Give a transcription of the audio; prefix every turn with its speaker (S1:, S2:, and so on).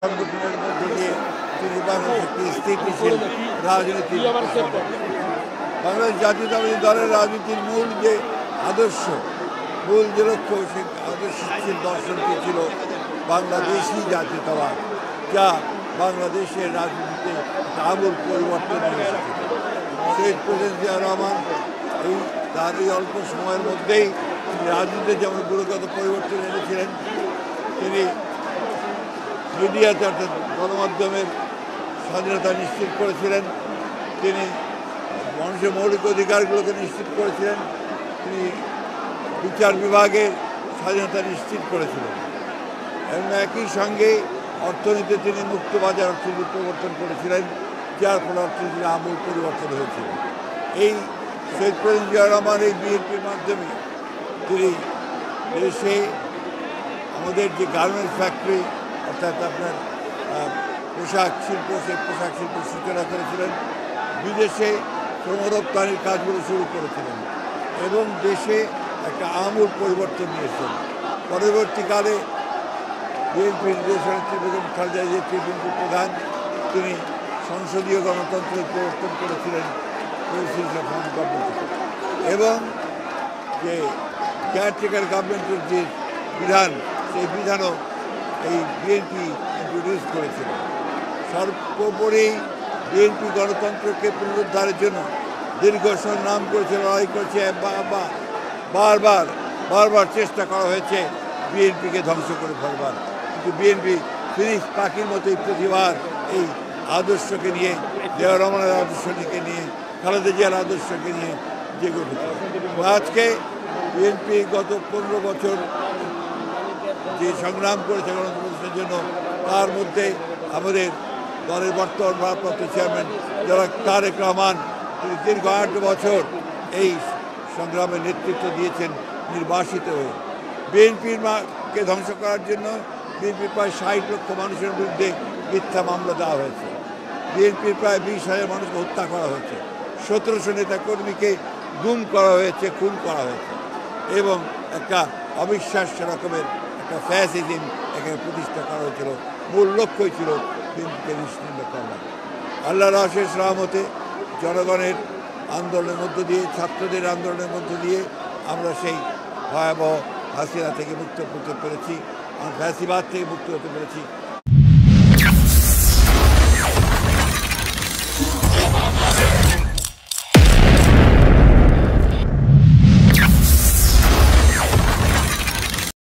S1: সংগঠনের মধ্য দিয়ে তিনি বাংলাদেশ একটি স্থিতিশীল রাজনীতি বাংলাদেশ জাতীয়তাবাদী দলের রাজনীতির মূল যে আদর্শ, মূল যে লক্ষ্য, সেই আদর্শশীল দর্শনটি ছিল বাংলাদেশি জাতীয়তাবাদ, যা বাংলাদেশের রাজনীতিতে আমূল পরিবর্তন নিয়ে এসেছিল। শহীদ প্রেসিডেন্ট জিয়া রহমান তার এই অল্প সময়ের মধ্যেই তিনি রাজনীতিতে যেমন গুণগত পরিবর্তন এনেছিলেন, তিনি মিডিয়াতে অর্থাৎ গণমাধ্যমের স্বাধীনতা নিশ্চিত করেছিলেন, তিনি মানুষের মৌলিক অধিকারগুলোকে নিশ্চিত করেছিলেন, তিনি বিচার বিভাগের স্বাধীনতা নিশ্চিত করেছিলেন এবং একই সঙ্গে অর্থনীতিতে তিনি মুক্তবাজার অর্থনীতি প্রবর্তন করেছিলেন, যার ফলে অর্থনীতির আমূল পরিবর্তন হয়েছিল। এই শহীদ প্রেসিডেন্ট জিয়া রহমান এই বিএনপির মাধ্যমে তিনি দেশে আমাদের যে গার্মেন্টস ফ্যাক্টরি অর্থাৎ আপনার পোশাক শিল্প, সেই পোশাক শিল্প সূচনা করেছিলেন, বিদেশে শ্রম রপ্তানির কাজগুলো শুরু করেছিলেন এবং দেশে একটা আমূল পরিবর্তন নিয়েছেন। পরবর্তীকালে বিএনপির দেশনেত্রী বেগম খালেদা জিয়া বিএনপির প্রধান, তিনি সংসদীয় গণতন্ত্রের প্রবর্তন করেছিলেন এবং যে কেয়ারটেকার গভর্নমেন্টের যে বিধান, সেই বিধানও এই বিএনপি ইন্ট্রোডিউস করেছিল। সর্বোপরি বিএনপি গণতন্ত্রকে পুনরুদ্ধারের জন্য দীর্ঘ সংগ্রাম করেছে, লড়াই করেছে, বারবার চেষ্টা করা হয়েছে বিএনপিকে ধ্বংস করে ফেলবার, কিন্তু বিএনপি ফিনিক্স পাখির মতোই প্রতিবার এই আদর্শকে নিয়ে, জিয়া রহমানের আদর্শকে নিয়ে, খালেদা জিয়ার আদর্শকে নিয়ে জেগে উঠেছে। আজকে বিএনপি গত 15 বছর যে সংগ্রাম করেছে গণতন্ত্রের জন্য, তার মধ্যে আমাদের দলের বর্তমান ভারপ্রাপ্ত চেয়ারম্যান জনাব তারেক রহমান, তিনি দীর্ঘ 8 বছর এই সংগ্রামে নেতৃত্ব দিয়েছেন নির্বাসিত হয়ে। বিএনপিকে ধ্বংস করার জন্য বিএনপির প্রায় 60 লক্ষ মানুষের বিরুদ্ধে মিথ্যা মামলা দেওয়া হয়েছে, বিএনপির প্রায় 20,000 মানুষকে হত্যা করা হয়েছে, 1700 নেতাকর্মীকে গুম করা হয়েছে, খুন করা হয়েছে এবং একটা অবিশ্বাস্য রকমের একটা ফ্যাসিজম এখানে প্রতিষ্ঠা করা হয়েছিল। মূল লক্ষ্যই ছিল বিএনপিকে নিশ্চিহ্ন করা। আল্লাহর অশেষ রহমতে জনগণের আন্দোলনের মধ্য দিয়ে, ছাত্রদের আন্দোলনের মধ্য দিয়ে আমরা সেই ভয়াবহ হাসিনা থেকে মুক্ত হতে পেরেছি, ফ্যাসিবাদ থেকে মুক্ত হতে পেরেছি।